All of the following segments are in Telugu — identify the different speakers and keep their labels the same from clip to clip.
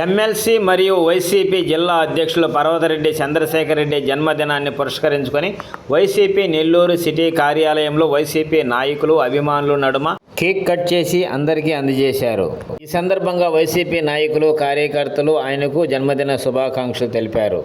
Speaker 1: ఎమ్మెల్సీ మరియు వైసీపీ జిల్లా అధ్యక్షులు పర్వతరెడ్డి చంద్రశేఖర్ రెడ్డి జన్మదినాన్ని పురస్కరించుకొని వైసీపీ నెల్లూరు సిటీ కార్యాలయంలో వైసీపీ నాయకులు అభిమానులు నడుమ కేక్ కట్ చేసి అందరికీ అందజేశారు. ఈ సందర్భంగా వైసీపీ నాయకులు కార్యకర్తలు ఆయనకు జన్మదిన శుభాకాంక్షలు తెలిపారు.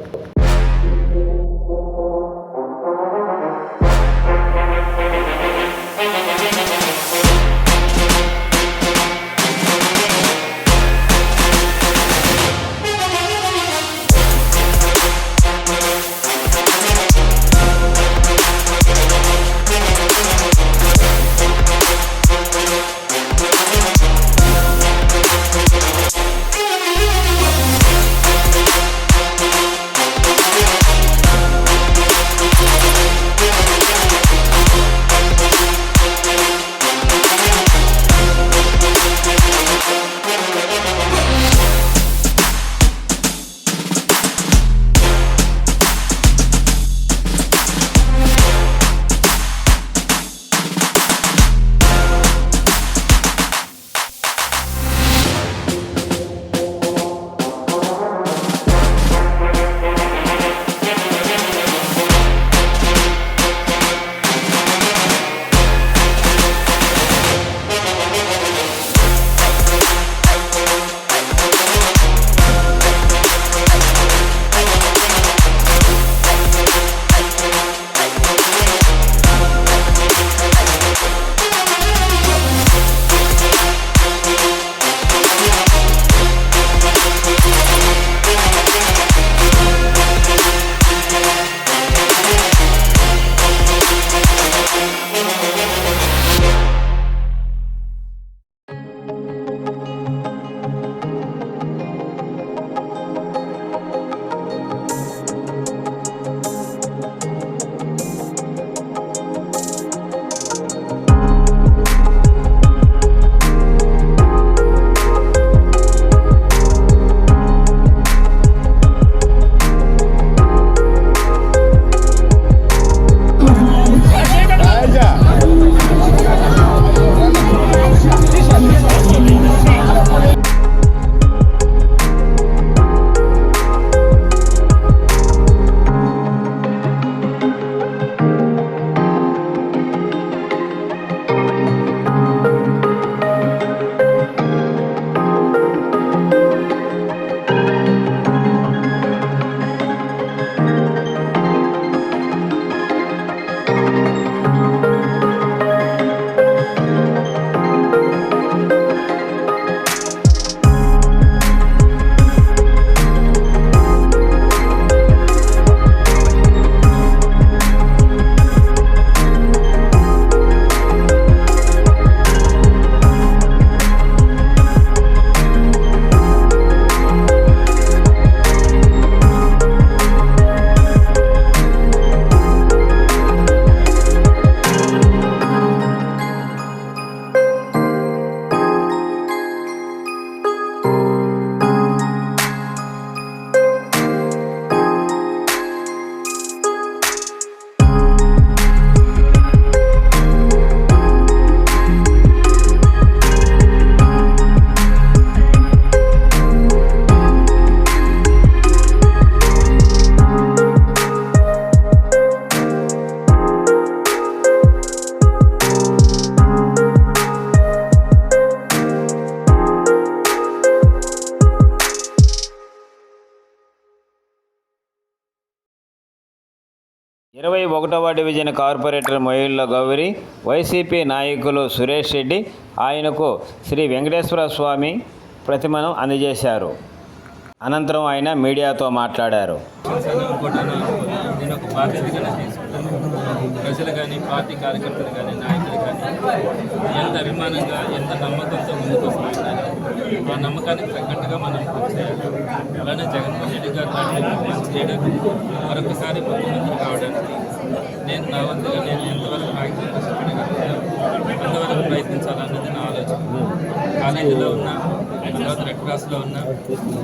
Speaker 1: ఇరవై 21వ డివిజన్ కార్పొరేటర్ మొయిళ్ల గౌరి, వైసీపీ నాయకులు సురేష్ రెడ్డి ఆయనకు శ్రీ వెంకటేశ్వర స్వామి ప్రతిమను అందజేశారు. అనంతరం ఆయన మీడియాతో మాట్లాడారు.
Speaker 2: ప్రజలు కానీ, పార్టీ కార్యకర్తలు కానీ, నాయకులు కానీ ఎంత అభిమానంగా, ఎంత నమ్మకంతో ముందుకు వస్తున్నారు. ఆ నమ్మకానికి తగ్గట్టుగా మనం చేయాలి. అలానే జగన్మోహన్ రెడ్డి గారు మంచి చేయడానికి మరొకసారి ముఖ్యమంత్రి కావడానికి నేను నా వంతుగా నేను ఎంతవరకు నాయకులు కష్టపడగలుగుతాను అంతవరకు ప్రయత్నించాలన్నది నా ఆలోచన. కాలేజీలో ఉన్నా, తర్వాత రెడ్ క్రాస్లో ఉన్నా,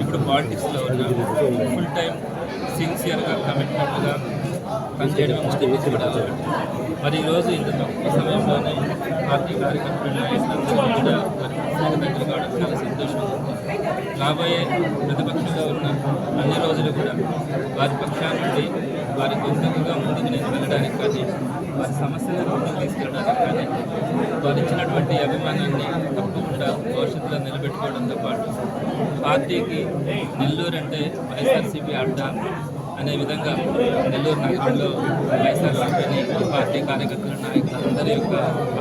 Speaker 2: ఇప్పుడు పాలిటిక్స్లో ఉన్నా, ఫుల్ టైం సిన్సియర్గా కమిట్మెంట్గా పనిచేయడం ముఖ్యమంత్రి కూడా అలవాటు. మరి ఈరోజు ఇంత తక్కువ సమయంలోనే పార్టీ కార్యకర్తలు నాయకులందరూ కూడా దగ్గర కావడం చాలా సంతోషంగా ఉంది. రాబోయే ప్రతిపక్షంలో ఉన్న అన్ని రోజులు కూడా వారి పక్షాన నుండి వారి గొంతుగా ముందుకు వెళ్ళడానికి కానీ వారి సమస్యలను ముందుకు తీసుకెళ్ళడానికి కానీ వారు ఇచ్చినటువంటి అభిమానాన్ని తప్పకుండా భవిష్యత్తులో నిలబెట్టుకోవడంతో పాటు పార్టీకి నెల్లూరు అంటే వైఎస్ఆర్సీపీ అడ్డా అనే విధంగా నెల్లూరు నగరంలో వైఎస్ఆర్సీపీని పార్టీ కార్యకర్తల నాయకులు అందరి యొక్క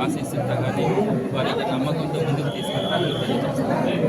Speaker 2: ఆశీస్సులతో కానీ వారి యొక్క నమ్మకంతో ముందుకు తీసుకెళ్ళడానికి తెలియజేస్తున్నారు.